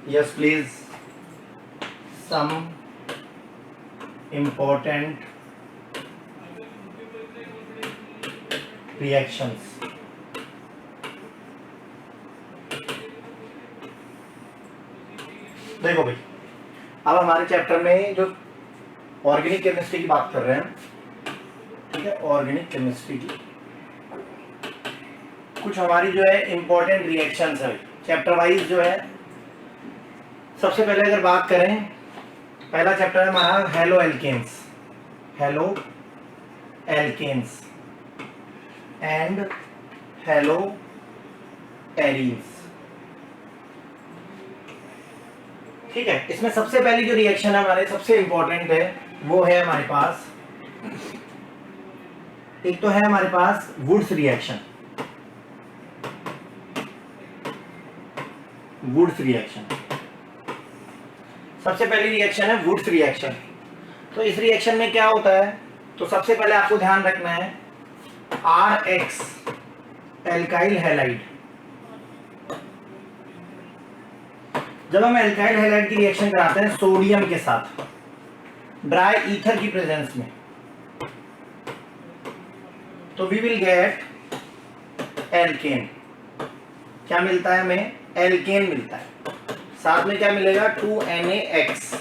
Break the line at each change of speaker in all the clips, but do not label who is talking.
Yes, please. Some important reactions. देखो भाई, अब हमारे चैप्टर में जो ऑर्गेनिक केमिस्ट्री की बात कर रहे हैं, ठीक है, ऑर्गेनिक केमिस्ट्री की कुछ हमारी जो है इंपॉर्टेंट रिएक्शंस है चैप्टर वाइज जो है। सबसे पहले अगर बात करें, पहला चैप्टर है हमारा haloalkanes, haloalkanes and haloarenes. ठीक है, इसमें सबसे पहली जो रिएक्शन है हमारे सबसे इंपॉर्टेंट है वो है हमारे पास, एक तो है हमारे पास वुड्स रिएक्शन। वुड्स रिएक्शन सबसे पहली रिएक्शन है वुड्स रिएक्शन। तो इस रिएक्शन में क्या होता है, तो सबसे पहले आपको ध्यान रखना है RX एल्काइल हैलाइड। जब हम एल्काइल हैलाइड की रिएक्शन कराते हैं सोडियम के साथ ड्राई ईथर की प्रेजेंस में, तो वी विल गेट एल्केन। क्या मिलता है हमें? एल्केन मिलता है। साथ में क्या मिलेगा? 2NaX।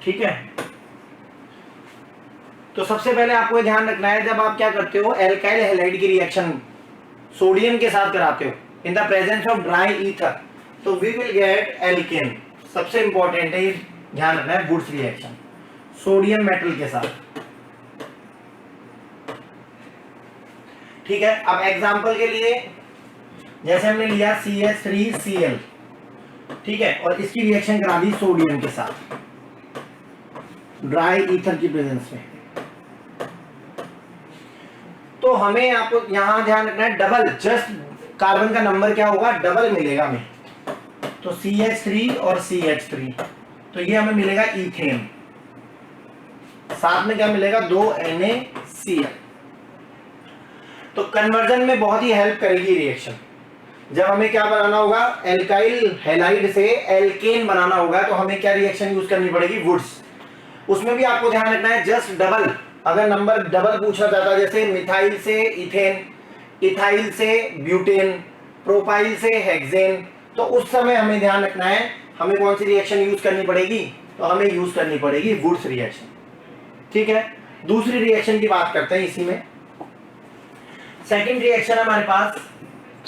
ठीक है, तो सबसे पहले आपको ध्यान रखना है, जब आप क्या करते हो एल्काइल हैलाइड की रिएक्शन सोडियम के साथ कराते हो in the presence of dry ether, तो वी विल गेट एल्केन। सबसे इंपॉर्टेंट है, ध्यान रखना है, वुड्स रिएक्शन सोडियम मेटल के साथ। ठीक है, अब एग्जांपल के लिए जैसे हमने लिया CH3Cl, ठीक है, और इसकी रिएक्शन करा दी सोडियम के साथ ड्राई ईथर की प्रेजेंस में, तो हमें आपको यहां ध्यान रखना है डबल, जस्ट कार्बन का नंबर क्या होगा? डबल मिलेगा हमें। तो CH3 और CH3, तो ये हमें मिलेगा ईथेन। साथ में क्या मिलेगा? 2NaCl। तो कन्वर्जन में बहुत ही हेल्प करेगी रिएक्शन। जब हमें क्या बनाना होगा? एल्काइल हैलाइड से एल्केन बनाना होगा, तो हमें क्या रिएक्शन यूज करनी पड़ेगी? वुड्स। उसमें भी आपको ध्यान रखना है जस्ट डबल, अगर नंबर डबल पूछा जाता, जैसे मिथाइल से इथेन, इथाइल से ब्यूटेन, प्रोपाइल से हेक्सेन, तो उस समय हमें ध्यान रखना है हमें कौन सी रिएक्शन यूज करनी पड़ेगी? तो हमें यूज करनी पड़ेगी वुड्स रिएक्शन। ठीक है, दूसरी रिएक्शन की बात करते हैं इसी में। सेकंड रिएक्शन हमारे पास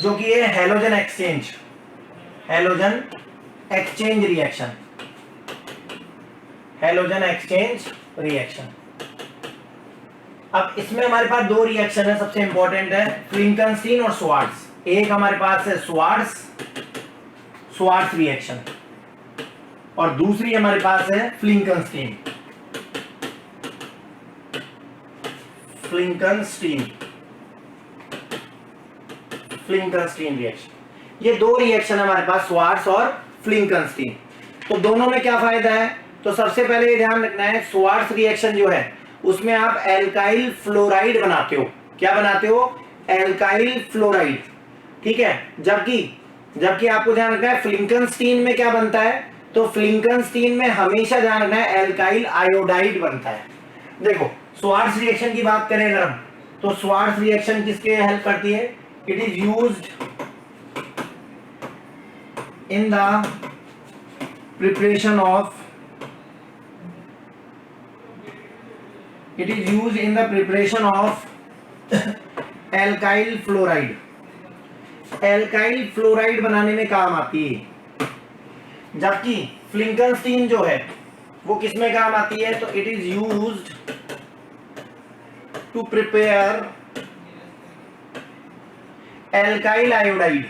जो कि है halogen exchange, halogen exchange reaction, halogen exchange reaction. अब इसमें हमारे पास दो रिएक्शन है, सबसे इंपॉर्टेंट है फ्लिंकनस्टीन और स्वार्ट्ज। एक हमारे पास है स्वार्ट्ज रिएक्शन और दूसरी हमारे पास है फ्लिंकनस्टीन रिएक्शन। ये दो रिएक्शन है हमारे पास, स्वार्ट्ज और फ्लिंकनस्टीन। तो दोनों में क्या फायदा है? तो सबसे पहले ये ध्यान रखना है, स्वार्ट्ज रिएक्शन जो है उसमें आप एल्काइल फ्लोराइड बनाते हो। क्या बनाते हो? Alkyl fluoride. ठीक है, जबकि आपको ध्यान रखना है फ्लिंकनस्टीन में क्या बनता है? तो फ्लिंकनस्टीन में हमेशा ध्यान रखना है एल्काइल आयोडाइड बनता है। देखो, स्वार्ट्ज रिएक्शन की बात करें अगर हम, तो स्वार्ट्ज रिएक्शन किसके हेल्प करती है? It is used in the preparation of alkyl fluoride. Alkyl fluoride बनाने में काम आती है, जबकि फ्लिंकनस्टीन जो है वो किस में काम आती है? तो it is used to prepare alkyl iodide.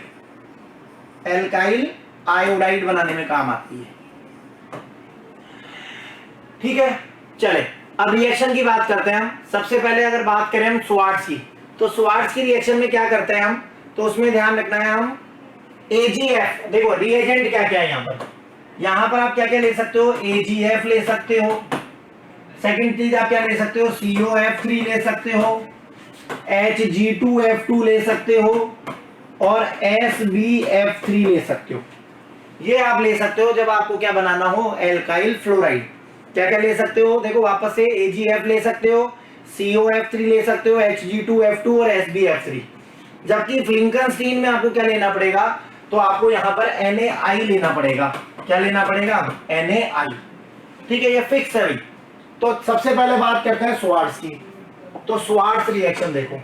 Alkyl iodide बनाने में काम आती है। ठीक है, चले अब रिएक्शन की बात करते हैं हम। सबसे पहले अगर बात करें हम स्वार्ट्ज की, तो स्वार्ट्ज की रिएक्शन में क्या करते हैं हम? तो उसमें ध्यान रखना है हम AgF। देखो रिएजेंट क्या क्या है यहाँ पर आप क्या क्या ले सकते हो? AgF ले सकते हो। सेकंड चीज आप क्या ले सकते हो? COF3 ले सकते हो, Hg2F2 ले सकते हो और SbF3 ले सकते हो। ये आप ले सकते हो जब आपको क्या बनाना हो, एल्काइल फ्लोराइड। क्या क्या ले सकते हो, देखो वापस से AgF ले सकते हो, COF3 ले सकते हो, Hg2F2 और SbF3। जबकि फ्लिंकनस्टीन में आपको क्या लेना पड़ेगा, तो आपको यहां पर NaI लेना पड़ेगा। क्या लेना पड़ेगा, NaI। ठीक है, ये फिक्स है भाई। तो सबसे पहले बात करते हैं स्वार्ट्स की। तो स्वार्ट्स रिएक्शन देखो,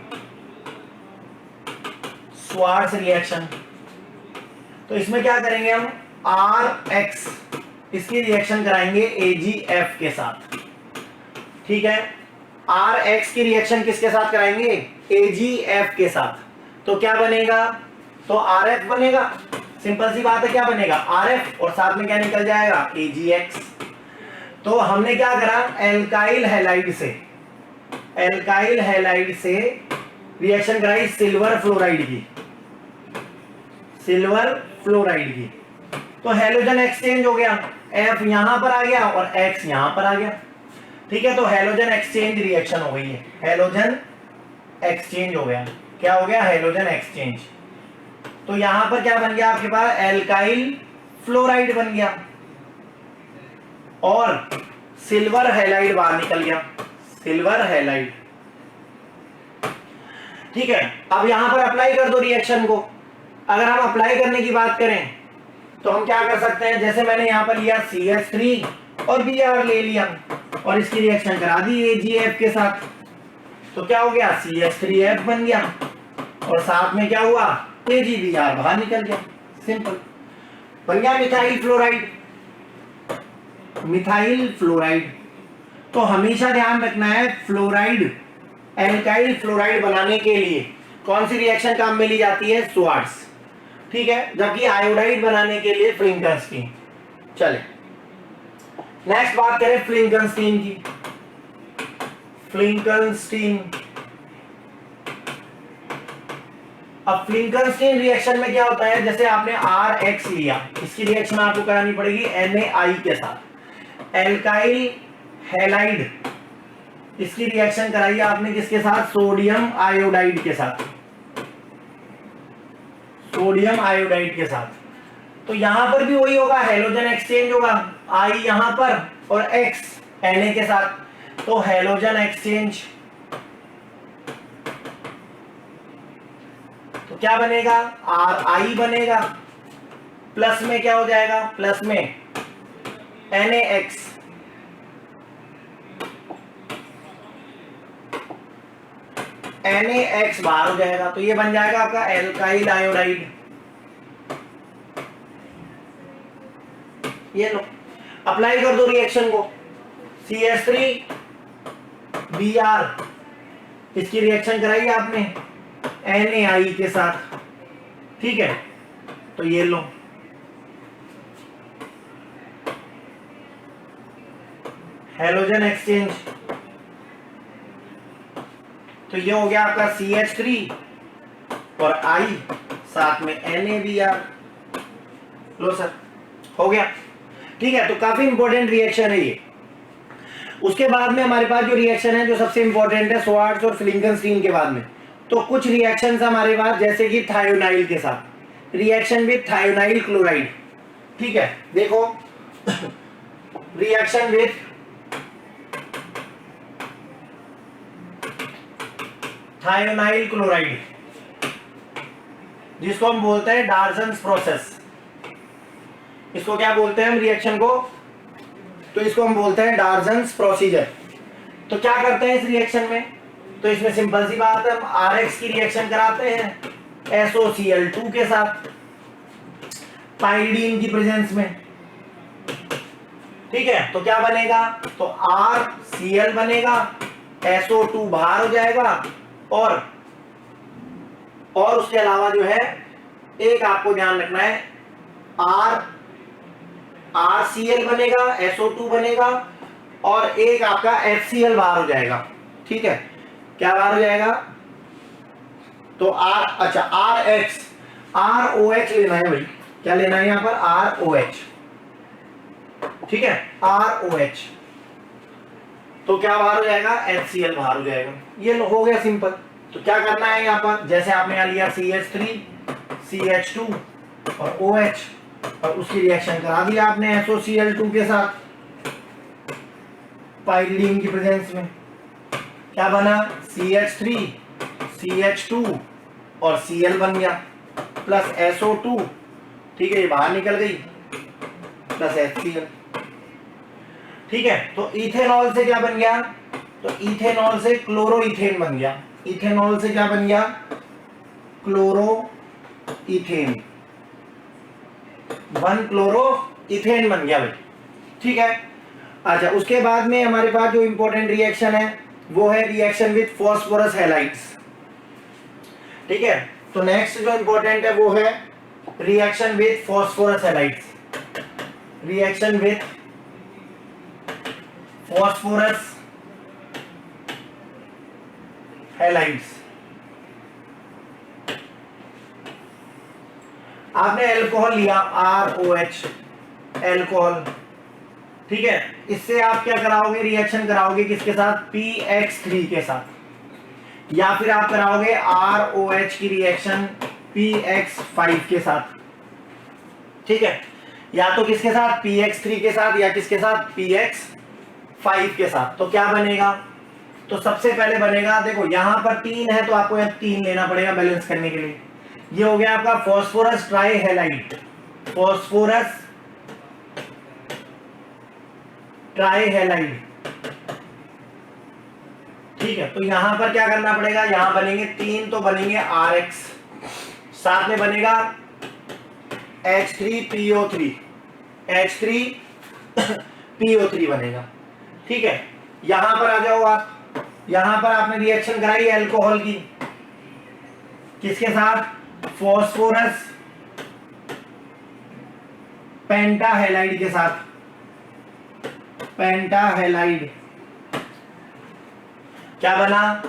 स्वार्ट्स रिएक्शन, तो इसमें क्या करेंगे हम, RX इसकी रिएक्शन कराएंगे AgF के साथ। ठीक है, RX की रिएक्शन किसके साथ कराएंगे, AgF के साथ। तो क्या बनेगा, तो RF बनेगा, सिंपल सी बात है, क्या बनेगा RF, और साथ में क्या निकल जाएगा AgX। तो हमने क्या करा, एल्काइल हैलाइड से, एल्काइल हैलाइड से रिएक्शन कराई सिल्वर फ्लोराइड की, सिल्वर फ्लोराइड की। तो हैलोजन एक्सचेंज हो गया, F यहां पर आ गया और X यहां पर आ गया। ठीक है, तो हैलोजन एक्सचेंज रिएक्शन हो गई है, हैलोजन एक्सचेंज हो गया। क्या हो गया, हैलोजन एक्सचेंज। तो यहां पर क्या बन गया आपके पास, एल्काइल फ्लोराइड बन गया और सिल्वर हैलाइड बाहर निकल गया, सिल्वर हैलाइड। ठीक है, अब यहां पर अप्लाई कर दो रिएक्शन को। अगर हम अप्लाई करने की बात करें तो हम क्या कर सकते हैं, जैसे मैंने यहां पर लिया CH3 और Br ले लिया और इसकी रिएक्शन करा दी AgF के साथ। तो क्या हो गया, CH3F बन गया और साथ में क्या हुआ, AgBr बाहर निकल गया, सिंपल बन गया मिथाइल फ्लोराइड, मिथाइल फ्लोराइड। तो हमेशा ध्यान रखना है, फ्लोराइड, एल्काइल फ्लोराइड बनाने के लिए कौन सी रिएक्शन काम में ली जाती है, स्वार्ट्स। ठीक है, जबकि आयोडाइड बनाने के लिए फ्लिंकनस्टीन। चले नेक्स्ट बात करें फ्लिंकनस्टीन की। फ्लिंकनस्टीन, अब फ्लिंकनस्टीन रिएक्शन में क्या होता है, जैसे आपने RX लिया, इसकी रिएक्शन आपको करानी पड़ेगी NaI के साथ। एल्काइल हैलाइड, इसकी रिएक्शन कराई आपने किसके साथ, सोडियम आयोडाइड के साथ, सोडियम आयोडाइड के साथ। तो यहां पर भी वही होगा, हैलोजन एक्सचेंज होगा, I यहां पर और X Na के साथ। तो हैलोजन एक्सचेंज, तो क्या बनेगा, Ri बनेगा, प्लस में क्या हो जाएगा, प्लस में NaX, NaX बाहर हो जाएगा। तो ये बन जाएगा आपका एल्काइल आयोडाइड। ये लो, अप्लाई कर दो रिएक्शन को, CH3 Br, इसकी रिएक्शन कराई आपने NaI के साथ। ठीक है, तो ये लो, हैलोजन एक्सचेंज। तो ये हो गया आपका CH3 और I, साथ में NaBr। लो सर, हो गया। ठीक है, तो काफी इंपॉर्टेंट रिएक्शन है ये। उसके बाद में हमारे पास जो रिएक्शन है जो सबसे इंपॉर्टेंट है स्वार्ट्स और फ्लिंकनस्टीन के बाद में, तो कुछ रिएक्शंस हमारे पास, जैसे कि थायोनाइल के साथ, रिएक्शन विद थायोनाइल क्लोराइड। ठीक है, देखो रिएक्शन विद थायोनाइल क्लोराइड, जिसको हम बोलते हैं डार्जन्स प्रोसेस। इसको क्या बोलते हैं हम रिएक्शन को, तो इसको हम बोलते हैं डार्जन्स प्रोसीजर। तो क्या करते हैं इस रिएक्शन में, तो इसमें सिंपल सी बात है, हम RX की रिएक्शन कराते हैं SOCl2 के साथ पाइरीडीन की प्रेजेंस में। ठीक है, तो क्या बनेगा, तो RCl बनेगा, SO2 बाहर हो जाएगा और उसके अलावा जो है एक आपको ध्यान रखना है, RCl बनेगा, SO2 बनेगा और एक आपका HCl बाहर हो जाएगा। ठीक है, क्या बाहर हो जाएगा, तो अच्छा ROH लेना है भाई, क्या लेना है यहां पर, ROH। ठीक है, ROH, तो क्या बाहर हो जाएगा, HCl बाहर हो जाएगा। ये हो गया सिंपल। तो क्या करना है यहाँ पर, जैसे आपने यहाँ लिया CH3 CH2 और OH, और उसकी रिएक्शन करा दिया आपने SOCl2 के साथ पाइरीडीन की प्रेजेंस में। क्या बना? CH3 CH2 और Cl बन गया प्लस SO2, ठीक है, ये बाहर निकल गई, प्लस HCl। ठीक है, तो इथेनॉल से क्या बन गया? तो इथेनॉल से क्लोरोइथेन बन गया। इथेनॉल से क्या बन गया? क्लोरोइथेन, 1 क्लोरोइथेन बन गया भाई। ठीक है, अच्छा, उसके बाद में हमारे पास जो इंपॉर्टेंट रिएक्शन है वो है रिएक्शन विथ फॉस्फोरस हैलाइड्स। ठीक है, तो नेक्स्ट जो इंपॉर्टेंट है वो है reaction with phosphorus halides. Reaction with phosphorus halides. आपने अल्कोहल लिया ROH, अल्कोहल, ठीक है, इससे आप क्या कराओगे? रिएक्शन कराओगे किसके साथ? PX3 के साथ, या फिर आप कराओगे ROH की रिएक्शन PX5 के साथ। ठीक है, या तो किसके साथ? PX3 के साथ, या किसके साथ? PX5 के साथ। तो क्या बनेगा? तो सबसे पहले बनेगा, देखो यहां पर 3 है तो आपको यहां 3 लेना पड़ेगा बैलेंस करने के लिए। ये हो गया आपका फॉस्फोरस ट्राइहैलाइड, फॉस्फोरस ट्राइहैलाइड। ठीक है, तो यहां पर क्या करना पड़ेगा? यहां बनेंगे 3, तो बनेंगे RX, साथ में बनेगा H3PO3, H3PO3 बनेगा। ठीक है, यहां पर आ जाओ आप। यहां पर आपने रिएक्शन कराई अल्कोहल की, किसके साथ? फॉस्फोरस पेंटाहैलाइड के साथ, पेंटाहैलाइड। क्या बना?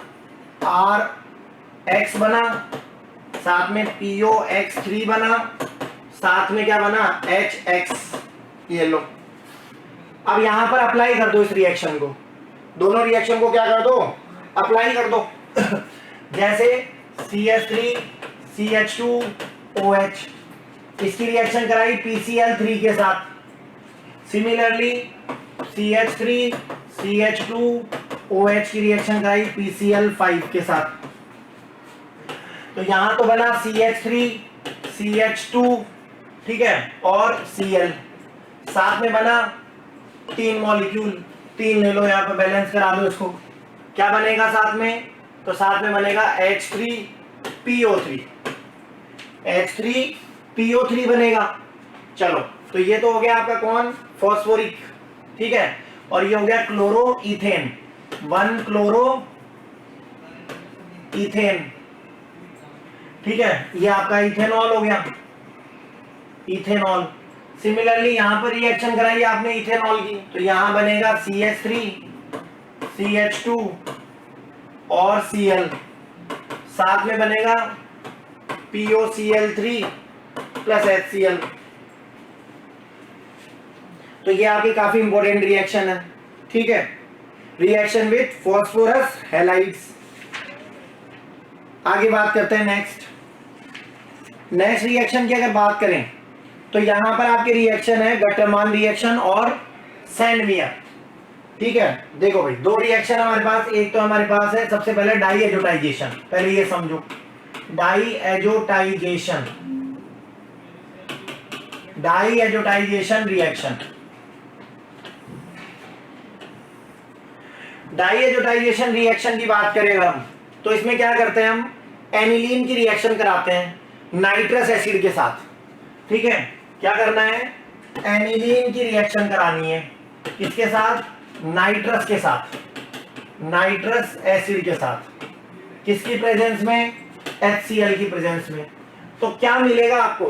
RX बना, साथ में POX3 बना, साथ में क्या बना? HX। ये लो, अब यहां पर अप्लाई कर दो इस रिएक्शन को, दोनों रिएक्शन को क्या कर दो? अप्लाई कर दो। जैसे CH3 CH2OH, इसकी रिएक्शन कराई PCl3 के साथ। सिमिलरली CH3 CH2OH की रिएक्शन कराई PCl5 के साथ। तो यहां तो बना CH3 CH2, ठीक है, और Cl, साथ में बना 3 मॉलिक्यूल, 3 ले लो यहां पर, बैलेंस करा दो इसको। क्या बनेगा साथ में? तो साथ में बनेगा H3PO3, H3PO3 बनेगा। चलो, तो ये तो हो गया आपका कौन? फॉस्फोरिक। ठीक है, और ये हो गया क्लोरोइथेन, 1 क्लोरोइथेन। ठीक है, ये आपका इथेनॉल हो गया, इथेनॉल। सिमिलरली यहां पर रिएक्शन कराई आपने इथेनॉल की, तो यहां बनेगा CH3 CH2 और Cl, साथ में बनेगा POCl3 प्लस HCl। तो ये आपकी काफी इंपॉर्टेंट रिएक्शन है। ठीक है, रिएक्शन विथ फॉस्फोरस हैलाइड्स। आगे बात करते हैं नेक्स्ट रिएक्शन की अगर बात करें तो यहां पर आपके रिएक्शन है गटरमान रिएक्शन और सैंडमियर। ठीक है, देखो भाई, 2 रिएक्शन हमारे पास। एक तो हमारे पास है सबसे पहले डाईएजोटाइजेशन, पहले ये समझो, डाईएजोटाइजेशन, डाईएजोटाइजेशन रिएक्शन। डाईएजोटाइजेशन रिएक्शन की बात करें हम, तो इसमें क्या करते हैं हम? एनिलीन की रिएक्शन कराते हैं नाइट्रस एसिड के साथ। ठीक है, क्या करना है? एनिलीन की रिएक्शन करानी है, किसके साथ? नाइट्रस के साथ, नाइट्रस एसिड के साथ। किसकी प्रेजेंस में? HCl की प्रेजेंस में। तो क्या मिलेगा आपको?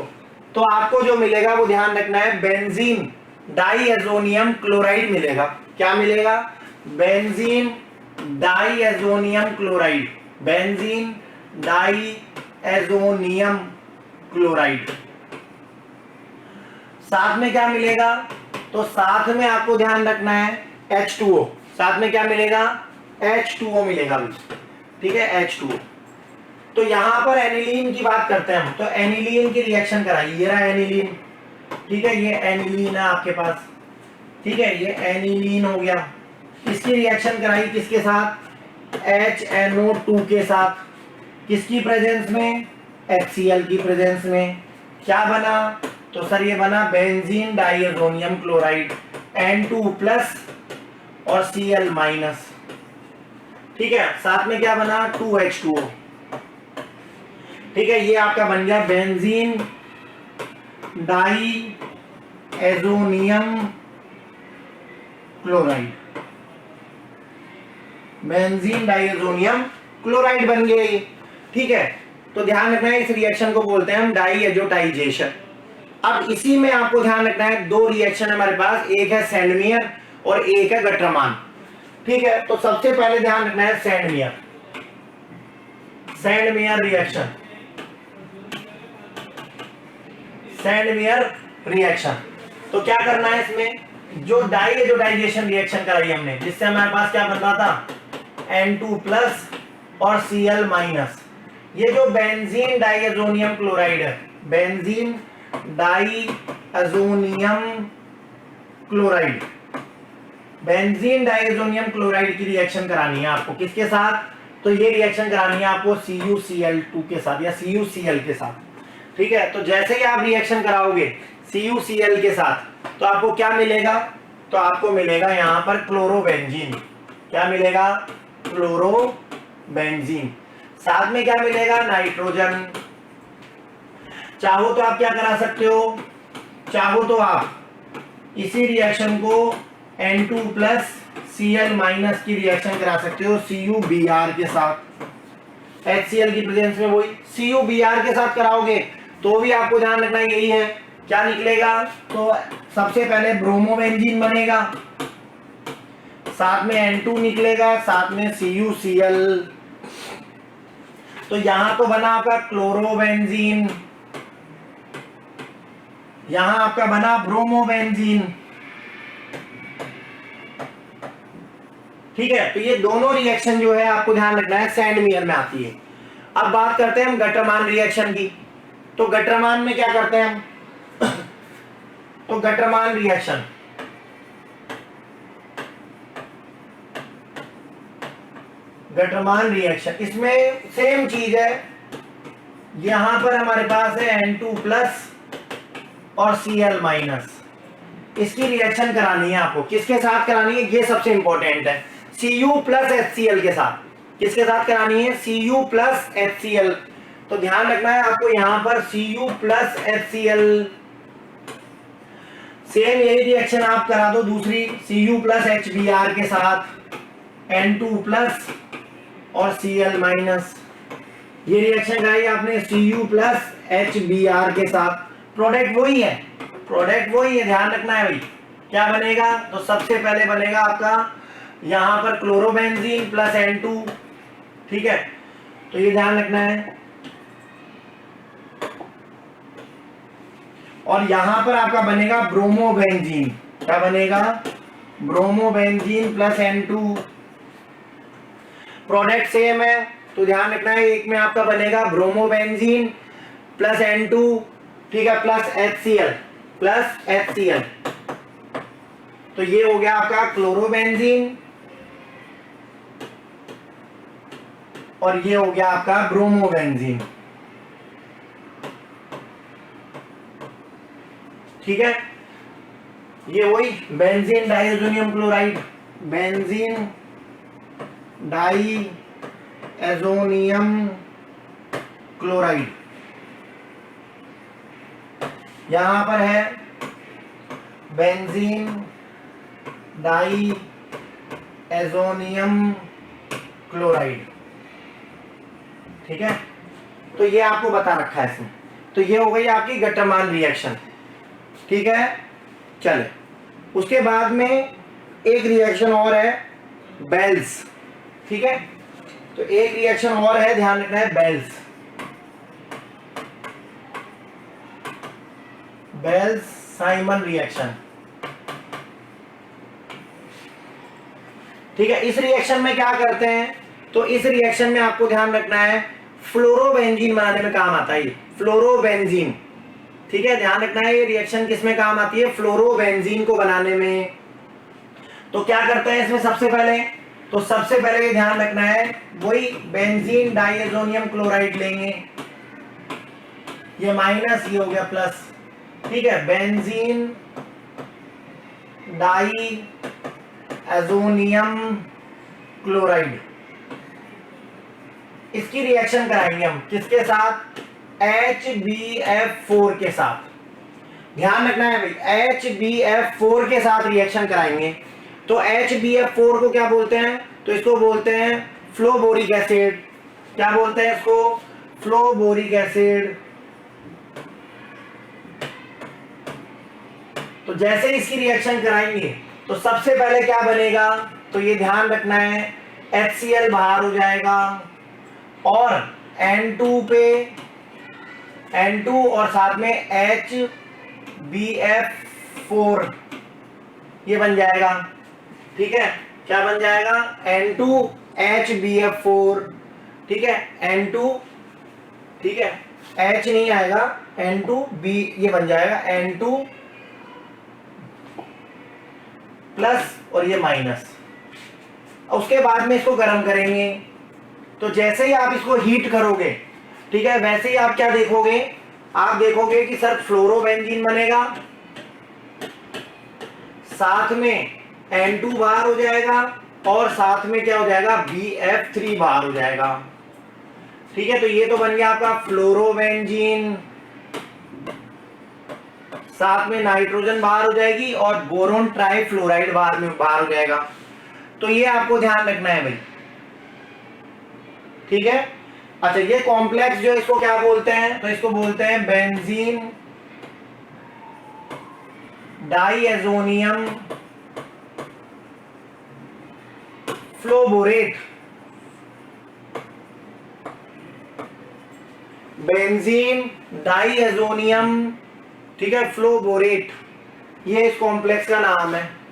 तो आपको जो मिलेगा वो ध्यान रखना है, बेंजीन डाईएजोनियम क्लोराइड मिलेगा। क्या मिलेगा? Benzene diazonium chloride, benzene diazonium chloride. साथ में क्या मिलेगा? तो साथ में आपको ध्यान रखना है H2O, साथ में क्या मिलेगा? H2O मिलेगा। ठीक है, H2O। तो यहां पर एनिलीन की बात करते हैं हम, तो एनिलीन की रिएक्शन कराइए। ये रहा एनिलीन, ठीक है, ये एनिलीन है आपके पास, ठीक है, ये एनिलीन हो गया। इसकी रिएक्शन कराई किसके साथ, HNO2 के साथ, किसकी प्रेजेंस में, HCl की प्रेजेंस में। क्या बना, तो सर ये बना बेंजीन डाइएजोनियम क्लोराइड, N2+ और Cl-। ठीक है, साथ में क्या बना, 2H2O। ठीक है, ये आपका बन गया benzene diazonium chloride, benzene diazonium chloride बन गया ये। ठीक है, तो ध्यान रखना है इस रिएक्शन को बोलते हैं हम डाइएजोटाइजेशन। अब इसी में आपको ध्यान रखना है दो रिएक्शन हमारे पास, एक है सैंडमियर और एक है गट्टरमान। ठीक है, तो सबसे पहले ध्यान रखना है सैंडमियर, सैंडमियर रिएक्शन, सैंडमियर रिएक्शन। तो क्या करना है इसमें, जो डाइएजोटाइजेशन रिएक्शन कराई हमने, जिससे हमारे पास क्या बन रहा था, N2+ और Cl-। ये जो बेंजीन डाइएजोनियम क्लोराइड है, benzene diazonium chloride, benzene diazonium chloride की रिएक्शन करानी है आपको किसके साथ, तो ये रिएक्शन करानी है आपको CuCl2 के साथ या CuCl के साथ। ठीक है, तो जैसे ही आप रिएक्शन कराओगे CuCl के साथ, तो आपको क्या मिलेगा, तो आपको मिलेगा यहां पर क्लोरोबेंजीन। क्या मिलेगा, क्लोरोबेंजीन। साथ में क्या मिलेगा, नाइट्रोजन। चाहो तो आप क्या करा सकते हो, चाहो तो आप इसी रिएक्शन को N2+ Cl- की रिएक्शन करा सकते हो CuBr के साथ, HCl की प्रेजेंस में वही CuBr के साथ कराओगे तो भी आपको ध्यान रखना यही है, क्या निकलेगा, तो सबसे पहले ब्रोमोबेंजीन बनेगा, साथ में N2 निकलेगा, साथ में CuCl। तो यहां तो बना आपका क्लोरोबेंजीन, यहां आपका बना ब्रोमोबेंजीन। ठीक है, तो ये दोनों रिएक्शन जो है आपको ध्यान रखना है सैंडमियर में आती है। अब बात करते हैं हम गट्टरमान रिएक्शन की। तो गट्टरमान में क्या करते हैं हम, तो गट्टरमान रिएक्शन, गट्टरमान रिएक्शन इसमें सेम चीज है, यहां पर हमारे पास है N2+ और Cl-। इसकी रिएक्शन करानी है आपको किसके साथ करानी है, ये सबसे इंपॉर्टेंट है, Cu+HCl के साथ। किसके साथ करानी है, Cu+HCl। तो ध्यान रखना है आपको यहां पर Cu+HCl। सेम यही रिएक्शन आप करा दो दूसरी Cu+HBr के साथ, N2+ और Cl-। ये रिएक्शन कराई आपने Cu+HBr के साथ, प्रोडक्ट वही है, प्रोडक्ट वही है, ध्यान रखना है भाई। क्या बनेगा, तो सबसे पहले बनेगा आपका यहां पर क्लोरोबेंजीन प्लस N2। ठीक है, तो ये ध्यान रखना है, और यहां पर आपका बनेगा ब्रोमोबेंजीन। क्या बनेगा, bromobenzene plus N2। Product same है, तो ध्यान रखना है, एक में आपका बनेगा ब्रोमोबेंजीन प्लस N2, ठीक है, प्लस HCl। तो ये हो गया आपका क्लोरोबेंजीन और ये हो गया आपका ब्रोमोबेंजीन। ठीक है, ये वही benzene diazonium chloride, benzene diazonium chloride यहां पर है बेंजीन डाइएजोनियम क्लोराइड। ठीक है, तो ये आपको बता रखा है इसमें। तो ये हो गई आपकी गट्टरमान रिएक्शन। ठीक है, चले उसके बाद में एक रिएक्शन और है बेल्स। ठीक है, तो एक रिएक्शन और है, ध्यान रखना है, बेल्स, बेल्स साइमन रिएक्शन। ठीक है, इस रिएक्शन में क्या करते हैं, तो इस रिएक्शन में आपको ध्यान रखना है फ्लोरोबेंजीन बनाने में काम आता है ये फ्लोरोबेंजीन। ठीक है, ध्यान रखना है ये रिएक्शन किस में काम आती है, फ्लोरोबेंजीन को बनाने में। तो क्या करते हैं इसमें सबसे पहले, तो सबसे पहले ये ध्यान रखना है वही बेंजीन डाइएजोनियम क्लोराइड लेंगे, ये माइनस, ये हो गया प्लस। ठीक है, बेंजीन डाइएजोनियम क्लोराइड, इसकी रिएक्शन कराएंगे हम किसके साथ, HbF4 के साथ। ध्यान रखना है भाई, HbF4 के साथ रिएक्शन कराएंगे। तो HbF4 को क्या बोलते हैं, तो इसको बोलते हैं फ्लोबोरिक एसिड। क्या बोलते हैं इसको, फ्लोबोरिक एसिड। तो जैसे इसकी रिएक्शन कराएंगे तो सबसे पहले क्या बनेगा, तो ये ध्यान रखना है HCl बाहर हो जाएगा और N2 पे N2 और साथ में HbF4 ये बन जाएगा। ठीक है, क्या बन जाएगा, N2HbF4। ठीक है, N2, ठीक है, H नहीं आएगा, N2B ये बन जाएगा, N2 प्लस और ये माइनस। उसके बाद में इसको गर्म करेंगे। तो जैसे ही आप इसको हीट करोगे, ठीक है, वैसे ही आप क्या देखोगे, आप देखोगे कि सर फ्लोरोबेंजीन बनेगा, साथ में N2 बाहर हो जाएगा और साथ में क्या हो जाएगा, BF3 बाहर हो जाएगा। ठीक है, तो ये तो बन गया आपका फ्लोरोबेंजीन, साथ में नाइट्रोजन बाहर हो जाएगी और बोरोन ट्राइफ्लोराइड बाहर हो जाएगा। तो ये आपको ध्यान रखना है भाई। ठीक है, अच्छा ये कॉम्प्लेक्स जो इसको क्या बोलते हैं, तो इसको बोलते हैं बेंजीन डाइएजोनियम फ्लोबोरेट। बेंजीन डाइएजोनियम, ठीक है, फ्लोबोरेट, ये इस कॉम्प्लेक्स का नाम है।